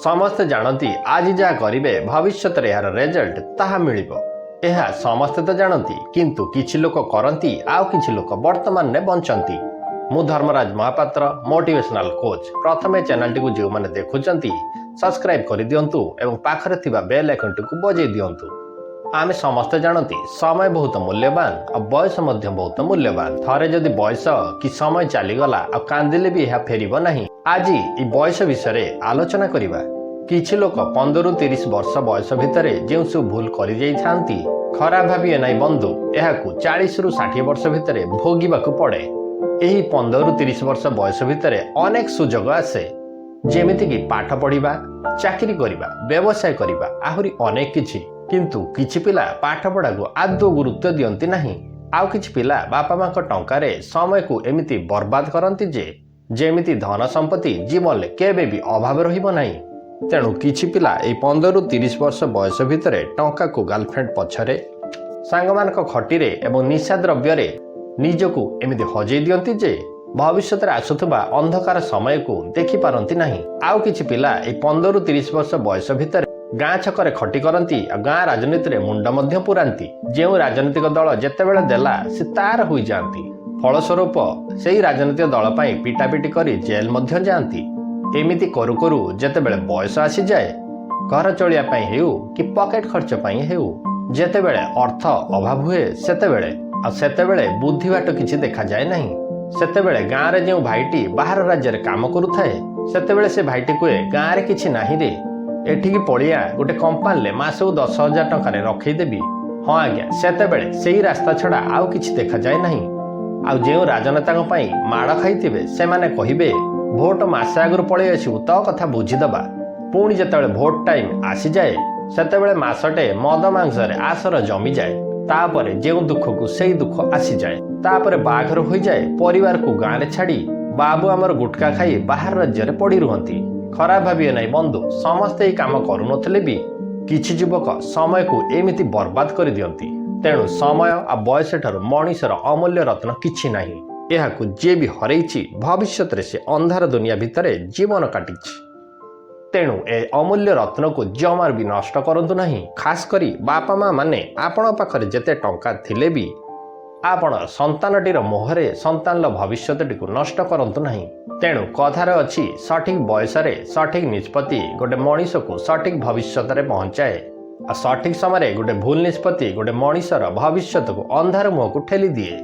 ସମସ୍ତେ ଜାଣନ୍ତି ଆଜି ଯାହା କରିବେ ଭବିଷ୍ୟତରେ ଏହାର ରେଜଲ୍ଟ ତାହା ମିଳିବ। ଏହା ସମସ୍ତେ ତ ଜାଣନ୍ତି, କିନ୍ତୁ କିଛି ଲୋକ କରନ୍ତି ଆଉ କିଛି ଲୋକ ବର୍ତ୍ତମାନରେ ବଞ୍ଚନ୍ତି। ମୁଁ ଧର୍ମରାଜ ମହାପାତ୍ର, ମୋଟିଭେସନାଲ କୋଚ୍। ପ୍ରଥମେ ଚ୍ୟାନେଲଟିକୁ ଯେଉଁମାନେ ଦେଖୁଛନ୍ତି ସବସ୍କ୍ରାଇବ୍ କରିଦିଅନ୍ତୁ ଏବଂ ପାଖରେ ଥିବା ବେଲ୍ ଆଇକନ୍ଟିକୁ ବଜାଇ ଦିଅନ୍ତୁ। ଆମେ ସମସ୍ତେ ଜାଣନ୍ତି ସମୟ ବହୁତ ମୂଲ୍ୟବାନ ଆଉ ବୟସ ମଧ୍ୟ ବହୁତ ମୂଲ୍ୟବାନ। ଥରେ ଯଦି ବୟସ କି ସମୟ ଚାଲିଗଲା ଆଉ କାନ୍ଦିଲେ ବି ଏହା ଫେରିବ ନାହିଁ। ଆଜି ଏହି ବୟସ ବିଷୟରେ ଆଲୋଚନା କରିବା। କିଛି ଲୋକ 15ରୁ 30 ବର୍ଷ ବୟସ ଭିତରେ ଯେଉଁ ସବୁ ଭୁଲ କରିଯାଇଥାନ୍ତି, ଖରାପ ଭାବିବେ ନାହିଁ ବନ୍ଧୁ, ଏହାକୁ 40ରୁ 60 ବର୍ଷ ଭିତରେ ଭୋଗିବାକୁ ପଡ଼େ। ଏହି 15ରୁ 30 ବର୍ଷ ବୟସ ଭିତରେ ଅନେକ ସୁଯୋଗ ଆସେ, ଯେମିତିକି ପାଠ ପଢ଼ିବା, ଚାକିରି କରିବା, ବ୍ୟବସାୟ କରିବା, ଆହୁରି ଅନେକ କିଛି। କିନ୍ତୁ କିଛି ପିଲା ପାଠପଢ଼ାକୁ ଆଦୌ ଗୁରୁତ୍ୱ ଦିଅନ୍ତି ନାହିଁ। ଆଉ କିଛି ପିଲା ବାପା ମାଙ୍କ ଟଙ୍କାରେ ସମୟକୁ ଏମିତି ବର୍ବାଦ କରନ୍ତି ଯେ ଯେମିତି ଧନ ସମ୍ପତ୍ତି ଜୀବନରେ କେବେ ବି ଅଭାବ ରହିବ ନାହିଁ। ତେଣୁ କିଛି ପିଲା ଏହି 15ରୁ 30 ବର୍ଷ ବୟସ ଭିତରେ ଟଙ୍କାକୁ ଗାର୍ଲଫ୍ରେଣ୍ଡ ପଛରେ, ସାଙ୍ଗମାନଙ୍କ ଖଟିରେ ଏବଂ ନିଶା ଦ୍ରବ୍ୟରେ ନିଜକୁ ଏମିତି ହଜେଇ ଦିଅନ୍ତି ଯେ ଭବିଷ୍ୟତରେ ଆସୁଥିବା ଅନ୍ଧକାର ସମୟକୁ ଦେଖିପାରନ୍ତି ନାହିଁ। ଆଉ କିଛି ପିଲା ଏହି 15ରୁ 30 ବର୍ଷ ବୟସ ଭିତରେ ଗାଁ ଛକରେ ଖଟି କରନ୍ତି ଆଉ ଗାଁ ରାଜନୀତିରେ ମୁଣ୍ଡ ମଧ୍ୟ ପୁରାନ୍ତି। ଯେଉଁ ରାଜନୈତିକ ଦଳ ଯେତେବେଳେ ଦେଲା ସେ ତାର ହୋଇଯାଆନ୍ତି। ଫଳସ୍ୱରୂପ ସେହି ରାଜନୈତିକ ଦଳ ପାଇଁ ପିଟାପିଟି କରି ଜେଲ୍ ମଧ୍ୟ ଯାଆନ୍ତି। ଏମିତି କରୁ କରୁ ଯେତେବେଳେ ବୟସ ଆସିଯାଏ, ଘର ଚଳିବା ପାଇଁ ହେଉ କି ପକେଟ ଖର୍ଚ୍ଚ ପାଇଁ ହେଉ, ଯେତେବେଳେ ଅର୍ଥ ଅଭାବ ହୁଏ ସେତେବେଳେ ବୁଦ୍ଧି ବାଟ କିଛି ଦେଖାଯାଏ ନାହିଁ। ସେତେବେଳେ ଗାଁରେ ଯେଉଁ ଭାଇଟି ବାହାର ରାଜ୍ୟରେ କାମ କରୁଥାଏ, ସେତେବେଳେ ସେ ଭାଇଟି କୁହେ, ଗାଁରେ କିଛି ନାହିଁ ରେ, ଏଠିକି ପଳିଆ, ଗୋଟେ କମ୍ପାନୀରେ ମାସକୁ 10,000 ଟଙ୍କାରେ ରଖେଇଦେବି। ହଁ ଆଜ୍ଞା, ସେତେବେଳେ ସେଇ ରାସ୍ତା ଛଡ଼ା ଆଉ କିଛି ଦେଖାଯାଏ ନାହିଁ। ଆଉ ଯେଉଁ ରାଜନେତାଙ୍କ ପାଇଁ ମାଡ଼ ଖାଇଥିବେ ସେମାନେ କହିବେ, ଭୋଟ ମାସେ ଆଗରୁ ପଳେଇ ଆସିବୁ, ତୋ କଥା ବୁଝିଦେବା। ପୁଣି ଯେତେବେଳେ ଭୋଟ ଟାଇମ୍ ଆସିଯାଏ, ସେତେବେଳେ ମାସଟେ ମଦ ମାଂସରେ ଆସର ଜମିଯାଏ। ତାପରେ ଯେଉଁ ଦୁଃଖକୁ ସେଇ ଦୁଃଖ ଆସିଯାଏ। ତାପରେ ବାହାଘର ହୋଇଯାଏ, ପରିବାରକୁ ଗାଁରେ ଛାଡ଼ି ବାବୁ ଆମର ଗୁଟକା ଖାଇ ବାହାର ରାଜ୍ୟରେ ପଡ଼ି ରୁହନ୍ତି। ଖରାପ ଭାବିବେ ନାହିଁ ବନ୍ଧୁ, ସମସ୍ତେ ଏହି କାମ କରୁନଥିଲେ ବି କିଛି ଯୁବକ ସମୟକୁ ଏମିତି ବର୍ବାଦ କରିଦିଅନ୍ତି। ତେଣୁ ସମୟ ଆଉ ବୟସ ଠାରୁ ମଣିଷର ଅମୂଲ୍ୟ ରତ୍ନ କିଛି ନାହିଁ। ଏହାକୁ ଯିଏ ବି ହରେଇଛି, ଭବିଷ୍ୟତରେ ସେ ଅନ୍ଧାର ଦୁନିଆ ଭିତରେ ଜୀବନ କାଟିଛି। ତେଣୁ ଏ ଅମୂଲ୍ୟ ରତ୍ନକୁ ଜମାରୁ ବି ନଷ୍ଟ କରନ୍ତୁ ନାହିଁ। ଖାସ କରି ବାପା ମା ମାନେ ଆପଣଙ୍କ ପାଖରେ ଯେତେ ଟଙ୍କା ଥିଲେ ବି ଆପଣ ସନ୍ତାନଟିର ମୋହରେ ସନ୍ତାନର ଭବିଷ୍ୟତଟିକୁ ନଷ୍ଟ କରନ୍ତୁ ନାହିଁ। ତେଣୁ କଥାରେ ଅଛି, ସଠିକ ବୟସରେ ସଠିକ ନିଷ୍ପତ୍ତି ଗୋଟେ ମଣିଷକୁ ସଠିକ ଭବିଷ୍ୟତରେ ପହଞ୍ଚାଏ, ଆଉ ସଠିକ ସମୟରେ ଗୋଟେ ଭୁଲ ନିଷ୍ପତ୍ତି ଗୋଟେ ମଣିଷର ଭବିଷ୍ୟତକୁ ଅନ୍ଧାର ମୁହଁକୁ ଠେଲି ଦିଏ।